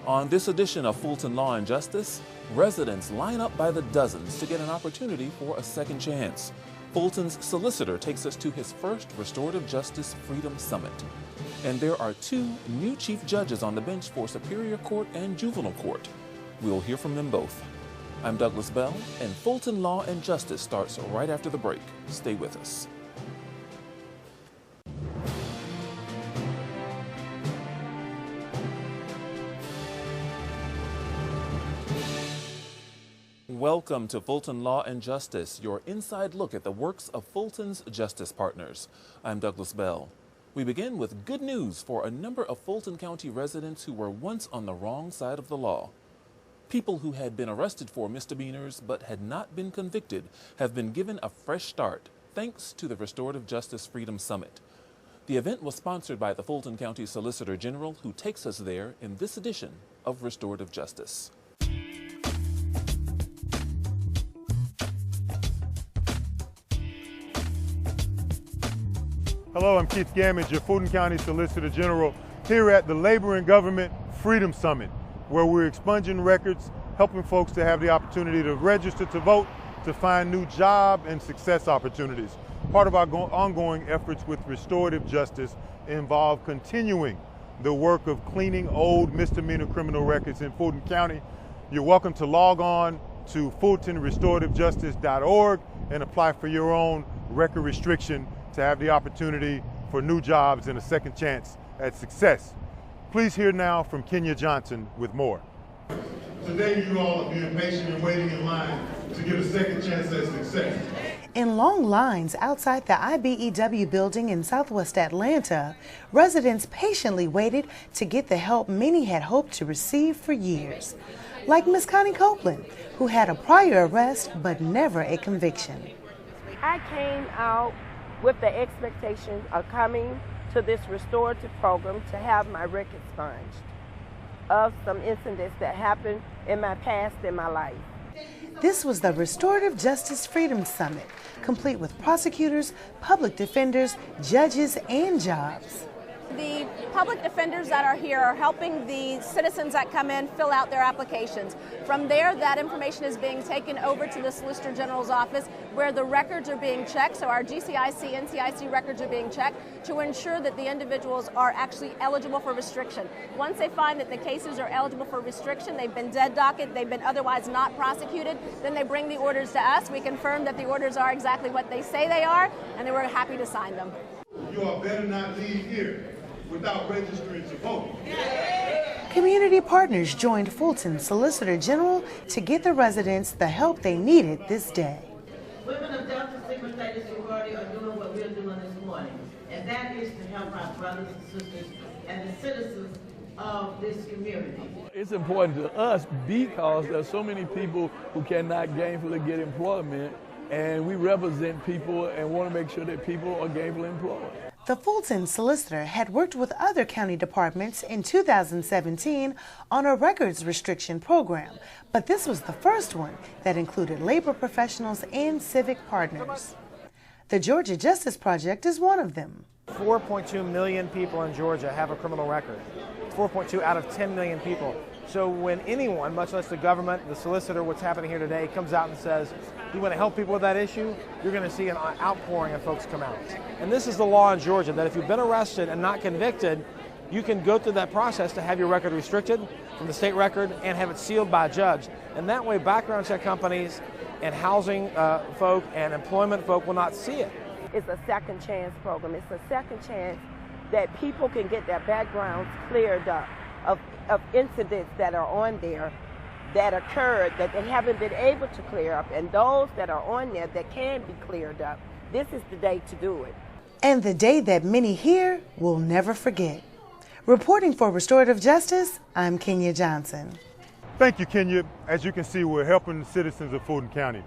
On this edition of Fulton Law and Justice, residents line up by the dozens to get an opportunity for a second chance. Fulton's solicitor takes us to his first Restorative Justice Freedom Summit. And there are two new chief judges on the bench for Superior Court and Juvenile Court. We'll hear from them both. I'm Douglas Bell, and Fulton Law and Justice starts right after the break. Stay with us. Welcome to Fulton Law and Justice, your inside look at the works of Fulton's justice partners. I'm Douglas Bell. We begin with good news for a number of Fulton County residents who were once on the wrong side of the law. People who had been arrested for misdemeanors but had not been convicted have been given a fresh start thanks to the Restorative Justice Freedom Summit. The event was sponsored by the Fulton County Solicitor General, who takes us there in this edition of Restorative Justice. Hello, I'm Keith Gammage, your Fulton County Solicitor General, here at the Labor and Government Freedom Summit, where we're expunging records, helping folks to have the opportunity to register to vote, to find new job and success opportunities. Part of our ongoing efforts with restorative justice involve continuing the work of cleaning old misdemeanor criminal records in Fulton County. You're welcome to log on to fultonrestorativejustice.org and apply for your own record restriction to have the opportunity for new jobs and a second chance at success. Please hear now from Kenya Johnson with more. Today you all are being patient and waiting in line to get a second chance at success. In long lines outside the IBEW building in Southwest Atlanta, residents patiently waited to get the help many had hoped to receive for years. Like Miss Connie Copeland, who had a prior arrest but never a conviction. I came out with the expectation of coming to this restorative program to have my record expunged of some incidents that happened in my past in my life. This was the Restorative Justice Freedom Summit, complete with prosecutors, public defenders, judges, and jobs. The public defenders that are here are helping the citizens that come in fill out their applications. From there, that information is being taken over to the Solicitor General's office, where the records are being checked. So our GCIC, NCIC records are being checked to ensure that the individuals are actually eligible for restriction. Once they find that the cases are eligible for restriction, they've been dead docket, they've been otherwise not prosecuted, then they bring the orders to us. We confirm that the orders are exactly what they say they are, and then we're happy to sign them. You all better not leave here without registering to vote. Community partners joined Fulton Solicitor General to get the residents the help they needed this day. Women of Delta Sigma Theta sorority are doing what we're doing this morning, and that is to help our brothers and sisters and the citizens of this community. It's important to us because there's so many people who cannot gainfully get employment, and we represent people and want to make sure that people are gainfully employed. The Fulton solicitor had worked with other county departments in 2017 on a records restriction program, but this was the first one that included labor professionals and civic partners. The Georgia Justice Project is one of them. 4.2 million people in Georgia have a criminal record. 4.2 out of 10 million people. So when anyone, much less the government, the solicitor, what's happening here today, comes out and says, you want to help people with that issue, you're going to see an outpouring of folks come out. And this is the law in Georgia, that if you've been arrested and not convicted, you can go through that process to have your record restricted from the state record and have it sealed by a judge. And that way background check companies and housing folk and employment folk will not see it. It's a second chance program. It's a second chance that people can get their backgrounds cleared up of incidents that are on there that occurred that they haven't been able to clear up, and those that are on there that can be cleared up. This is the day to do it. And the day that many here will never forget. Reporting for Restorative Justice, I'm Kenya Johnson. Thank you, Kenya. As you can see, we're helping the citizens of Fulton County.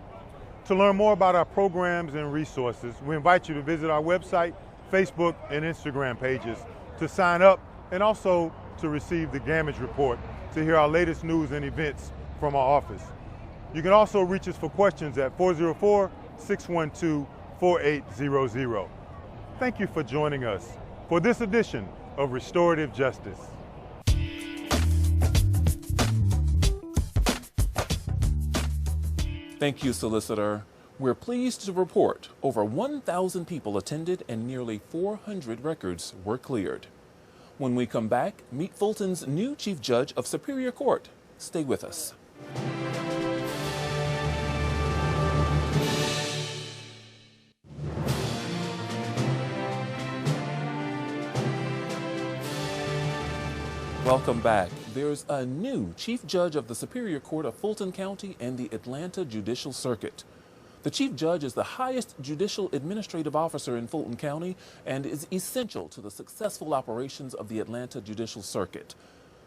To learn more about our programs and resources, we invite you to visit our website, Facebook, and Instagram pages, to sign up and also to receive the Gammage Report to hear our latest news and events from our office. You can also reach us for questions at 404-612-4800. Thank you for joining us for this edition of Restorative Justice. Thank you, Solicitor. We're pleased to report over 1,000 people attended and nearly 400 records were cleared. When we come back, meet Fulton's new Chief Judge of Superior Court. Stay with us. Welcome back. There's a new Chief Judge of the Superior Court of Fulton County and the Atlanta Judicial Circuit. The Chief Judge is the highest judicial administrative officer in Fulton County and is essential to the successful operations of the Atlanta Judicial Circuit.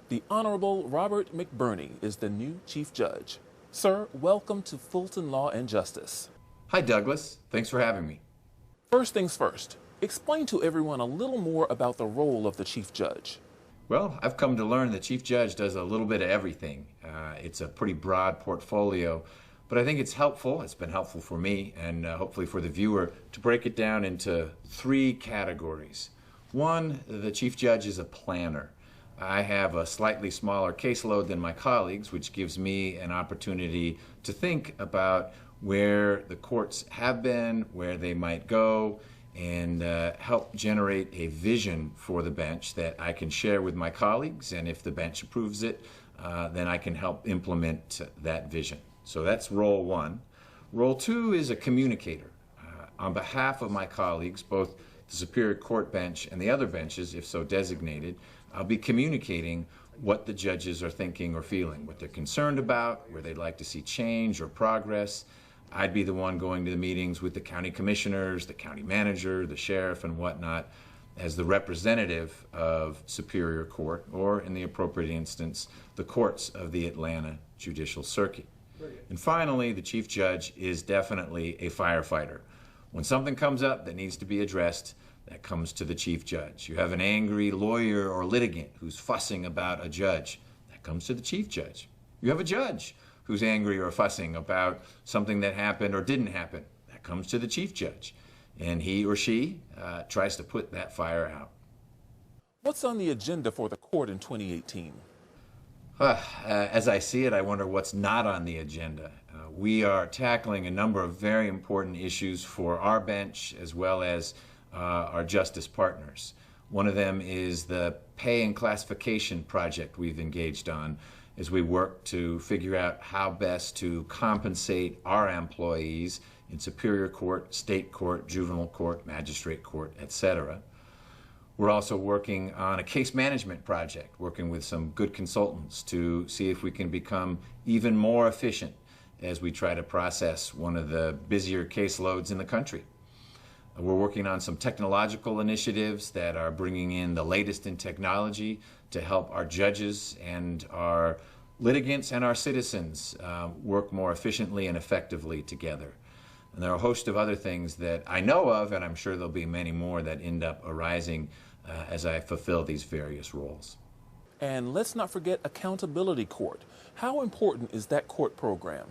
The Honorable Robert McBurney is the new Chief Judge. Sir, welcome to Fulton Law and Justice. Hi, Douglas. Thanks for having me. First things first, explain to everyone a little more about the role of the Chief Judge. Well, I've come to learn the Chief Judge does a little bit of everything. It's a pretty broad portfolio, but I think it's helpful. It's been helpful for me and hopefully for the viewer to break it down into 3 categories. One, the Chief Judge is a planner. I have a slightly smaller caseload than my colleagues, which gives me an opportunity to think about where the courts have been, where they might go, and help generate a vision for the bench that I can share with my colleagues, and if the bench approves it, then I can help implement that vision. So that's role 1. Role 2 is a communicator. On behalf of my colleagues, both the Superior Court bench and the other benches, if so designated, I'll be communicating what the judges are thinking or feeling, what they're concerned about, where they'd like to see change or progress. I'd be the one going to the meetings with the county commissioners, the county manager, the sheriff, and whatnot, as the representative of Superior Court, or in the appropriate instance, the courts of the Atlanta Judicial Circuit. And finally, the Chief Judge is definitely a firefighter. When something comes up that needs to be addressed, that comes to the Chief Judge. You have an angry lawyer or litigant who's fussing about a judge, that comes to the Chief Judge. You have a judge who's angry or fussing about something that happened or didn't happen, that comes to the Chief Judge. And he or she tries to put that fire out. What's on the agenda for the court in 2018? As I see it, I wonder what's not on the agenda. We are tackling a number of very important issues for our bench as well as our justice partners. One of them is the pay and classification project we've engaged on as we work to figure out how best to compensate our employees in Superior Court, State Court, Juvenile Court, Magistrate Court, etc. We're also working on a case management project, working with some good consultants to see if we can become even more efficient as we try to process one of the busier caseloads in the country. We're working on some technological initiatives that are bringing in the latest in technology to help our judges and our litigants and our citizens work more efficiently and effectively together. And there are a host of other things that I know of, and I'm sure there'll be many more that end up arising as I fulfill these various roles. And let's not forget Accountability Court. How important is that court program?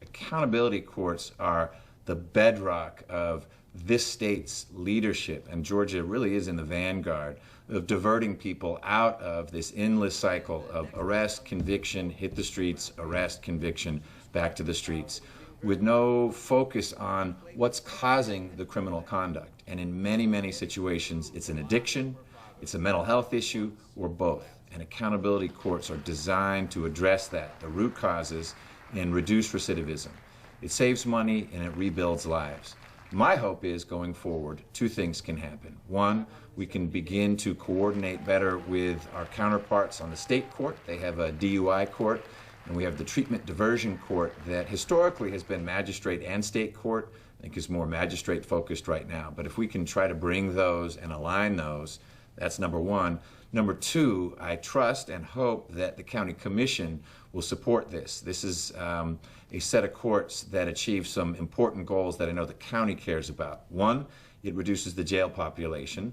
Accountability courts are the bedrock of this state's leadership, and Georgia really is in the vanguard of diverting people out of this endless cycle of arrest, conviction, hit the streets, arrest, conviction, back to the streets, with no focus on what's causing the criminal conduct. And in many, many situations, it's an addiction, it's a mental health issue, or both. And accountability courts are designed to address that, the root causes, and reduce recidivism. It saves money and it rebuilds lives. My hope is, going forward, 2 things can happen. 1, we can begin to coordinate better with our counterparts on the state court. They have a DUI court, and we have the treatment diversion court that historically has been magistrate and state court. I think is more magistrate focused right now. But if we can try to bring those and align those, that's number 1. Number 2, I trust and hope that the county commission will support this. This is a set of courts that achieve some important goals that I know the county cares about. 1, it reduces the jail population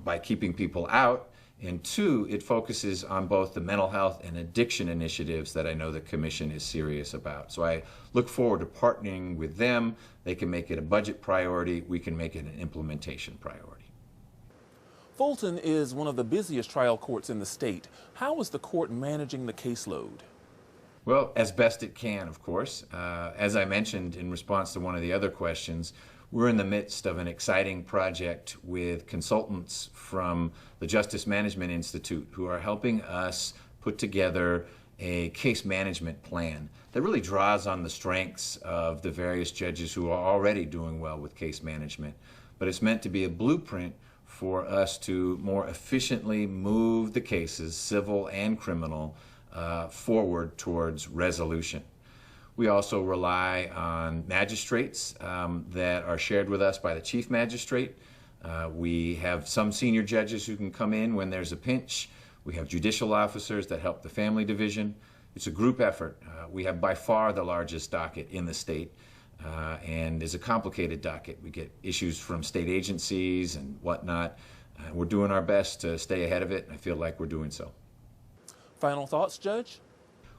by keeping people out. And 2, it focuses on both the mental health and addiction initiatives that I know the commission is serious about. So I look forward to partnering with them. They can make it a budget priority. We can make it an implementation priority. Fulton is one of the busiest trial courts in the state. How is the court managing the caseload? Well, as best it can, of course. As I mentioned in response to one of the other questions, we're in the midst of an exciting project with consultants from the Justice Management Institute who are helping us put together a case management plan that really draws on the strengths of the various judges who are already doing well with case management. But it's meant to be a blueprint for us to more efficiently move the cases, civil and criminal, forward towards resolution. We also rely on magistrates that are shared with us by the chief magistrate. We have some senior judges who can come in when there's a pinch. We have judicial officers that help the family division. It's a group effort. We have by far the largest docket in the state, and is a complicated docket. We get issues from state agencies and whatnot. We're doing our best to stay ahead of it, and I feel like we're doing so. Final thoughts, Judge?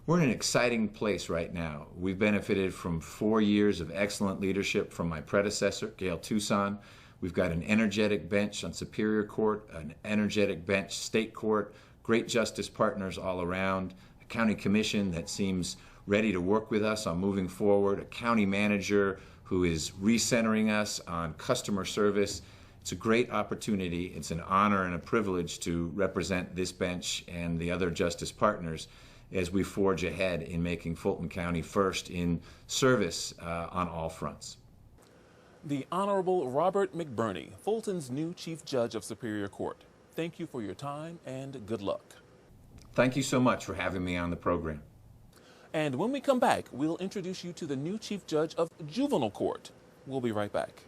We're in an exciting place right now. We've benefited from 4 years of excellent leadership from my predecessor, Gail Tucson. We've got an energetic bench on Superior Court, an energetic bench State Court, great justice partners all around, a county commission that seems ready to work with us on moving forward, a county manager who is recentering us on customer service. It's a great opportunity. It's an honor and a privilege to represent this bench and the other justice partners as we forge ahead in making Fulton County first in service on all fronts. The Honorable Robert McBurney, Fulton's new Chief Judge of Superior Court. Thank you for your time and good luck. Thank you so much for having me on the program. And when we come back, we'll introduce you to the new Chief Judge of Juvenile Court. We'll be right back.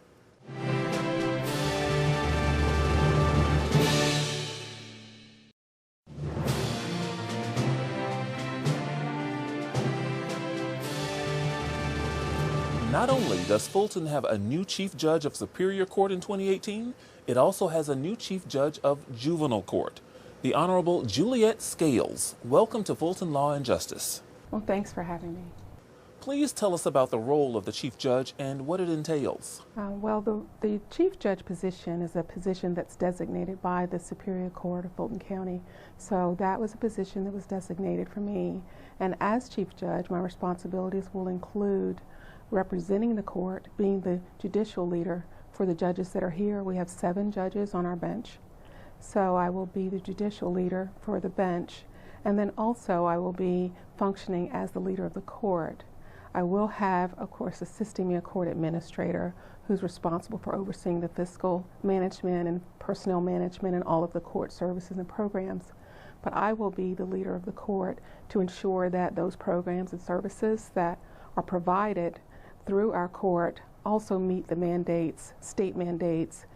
Not only does Fulton have a new Chief Judge of Superior Court in 2018, it also has a new Chief Judge of Juvenile Court, the Honorable Juliet Scales. Welcome to Fulton Law and Justice. Well, thanks for having me. Please tell us about the role of the Chief Judge and what it entails. The Chief Judge position is a position that's designated by the Superior Court of Fulton County. So that was a position that was designated for me. And as Chief Judge, my responsibilities will include representing the court, being the judicial leader for the judges that are here. We have 7 judges on our bench. So I will be the judicial leader for the bench. And then also I will be functioning as the leader of the court. I will have, of course, assisting me a court administrator who's responsible for overseeing the fiscal management and personnel management and all of the court services and programs. But I will be the leader of the court to ensure that those programs and services that are provided through our court also meet the mandates, state mandates,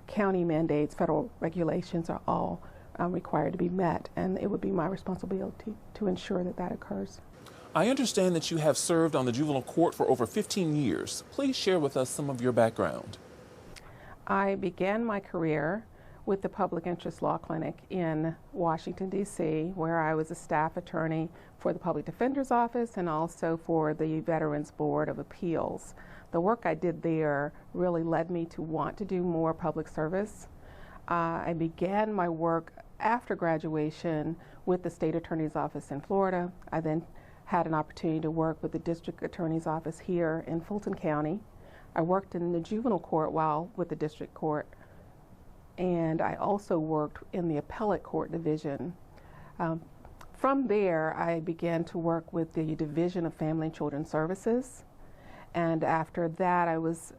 county mandates, federal regulations are all required to be met, and it would be my responsibility to ensure that that occurs. I understand that you have served on the juvenile court for over 15 years. Please share with us some of your background. I began my career with the Public Interest Law Clinic in Washington, D.C., where I was a staff attorney for the Public Defender's Office and also for the Veterans Board of Appeals. The work I did there really led me to want to do more public service. I began my work after graduation with the State Attorney's Office in Florida. I then had an opportunity to work with the District Attorney's Office here in Fulton County. I worked in the juvenile court while with the District Court, and I also worked in the Appellate Court Division. From there, I began to work with the Division of Family and Children's Services, and after that I was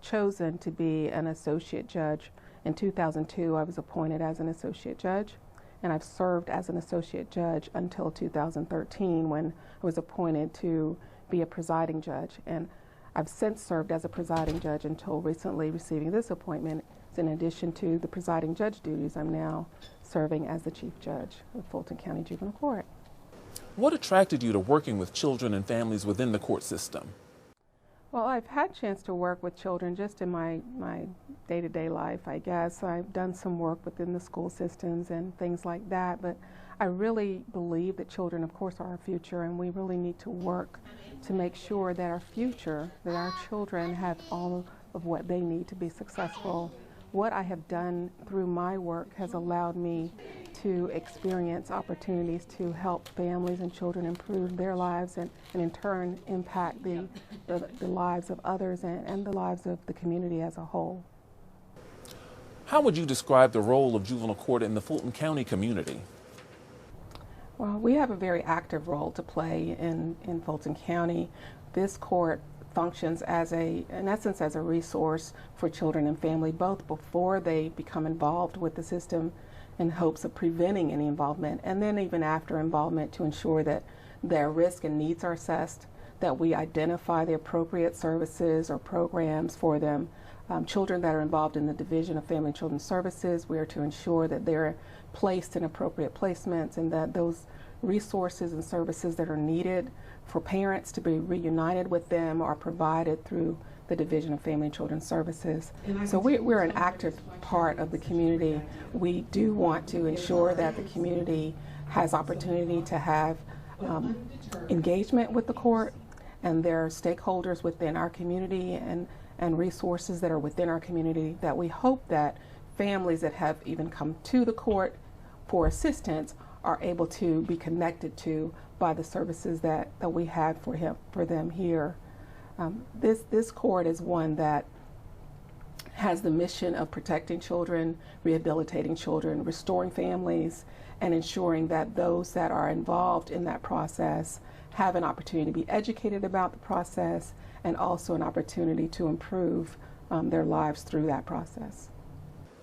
chosen to be an associate judge. In 2002, I was appointed as an associate judge, and I've served as an associate judge until 2013 when I was appointed to be a presiding judge. And I've since served as a presiding judge until recently receiving this appointment. In addition to the presiding judge duties, I'm now serving as the Chief Judge of Fulton County Juvenile Court. What attracted you to working with children and families within the court system? Well, I've had a chance to work with children just in my day-to-day life, I guess. I've done some work within the school systems and things like that, but I really believe that children, of course, are our future, and we really need to work to make sure that our future, that our children have all of what they need to be successful what I have done through my work has allowed me to experience opportunities to help families and children improve their lives and in turn impact the lives of others and the lives of the community as a whole. How would you describe the role of juvenile court in the Fulton County community? Well, we have a very active role to play in Fulton County. This court functions in essence as a resource for children and family, both before they become involved with the system in hopes of preventing any involvement, and then even after involvement to ensure that their risk and needs are assessed, that we identify the appropriate services or programs for them. Children that are involved in the Division of Family and Children Services, we are to ensure that they're placed in appropriate placements and that those resources and services that are needed for parents to be reunited with them are provided through the Division of Family and Children Services. So we're an active part of the community. We do want to ensure that the community has opportunity to have engagement with the court, and there are stakeholders within our community and resources that are within our community that we hope that families that have even come to the court for assistance are able to be connected to by the services that we have for them here. This court is one that has the mission of protecting children, rehabilitating children, restoring families, and ensuring that those that are involved in that process have an opportunity to be educated about the process and also an opportunity to improve their lives through that process.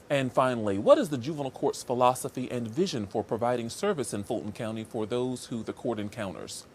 And finally, what is the juvenile court's philosophy and vision for providing service in Fulton County for those who the court encounters?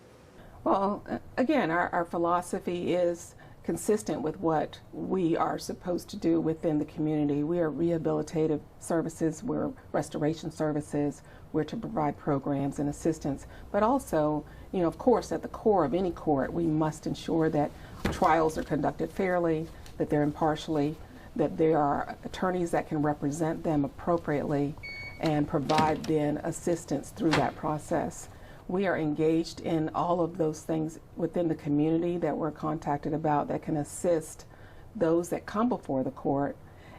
Well, again, our philosophy is consistent with what we are supposed to do within the community. We are rehabilitative services, we're restoration services, we're to provide programs and assistance, but also, of course, at the core of any court, we must ensure that trials are conducted fairly, that they're impartially, that there are attorneys that can represent them appropriately and provide then assistance through that process. We are engaged in all of those things within the community that we're contacted about that can assist those that come before the court.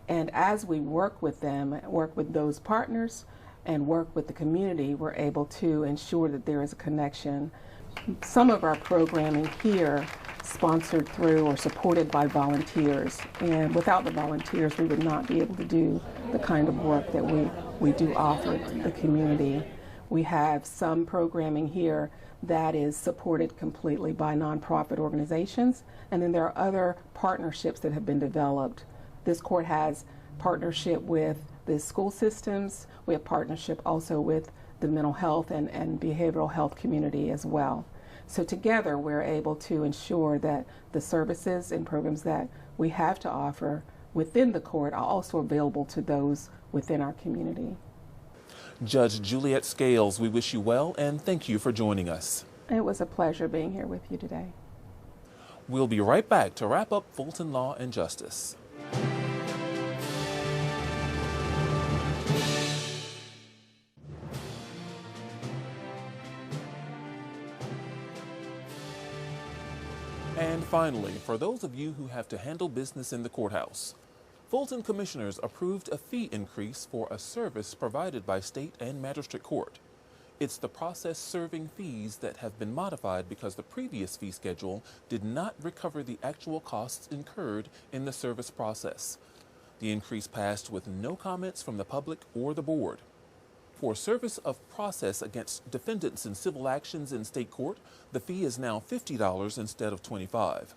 And as we work with them, work with those partners, and work with the community, we're able to ensure that there is a connection. Some of our programming here sponsored through or supported by volunteers, and without the volunteers we would not be able to do the kind of work that we do offer the community. We have some programming here that is supported completely by nonprofit organizations, and then there are other partnerships that have been developed. This court has partnership with the school systems. We have partnership also with the mental health and behavioral health community as well. So together we're able to ensure that the services and programs that we have to offer within the court are also available to those within our community. Judge Juliet Scales, we wish you well and thank you for joining us. It was a pleasure being here with you today. We'll be right back to wrap up Fulton Law and Justice. And finally, for those of you who have to handle business in the courthouse, Fulton commissioners approved a fee increase for a service provided by state and magistrate court. It's the process serving fees that have been modified because the previous fee schedule did not recover the actual costs incurred in the service process. The increase passed with no comments from the public or the board. For service of process against defendants in civil actions in state court, the fee is now $50 instead of $25.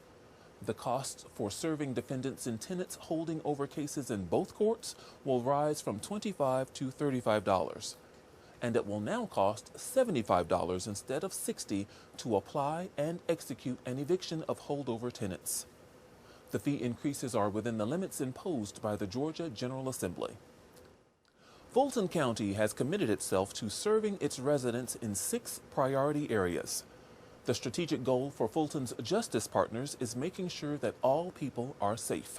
The cost for serving defendants in tenants holding over cases in both courts will rise from $25 to $35. And it will now cost $75 instead of $60 to apply and execute an eviction of holdover tenants. The fee increases are within the limits imposed by the Georgia General Assembly. Fulton County has committed itself to serving its residents in 6 priority areas. The strategic goal for Fulton's Justice Partners is making sure that all people are safe.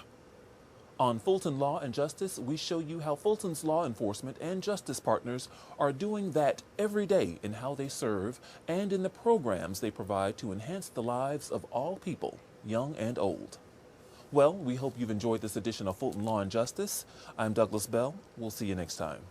On Fulton Law and Justice, we show you how Fulton's law enforcement and justice partners are doing that every day in how they serve and in the programs they provide to enhance the lives of all people, young and old. Well, we hope you've enjoyed this edition of Fulton Law and Justice. I'm Douglas Bell. We'll see you next time.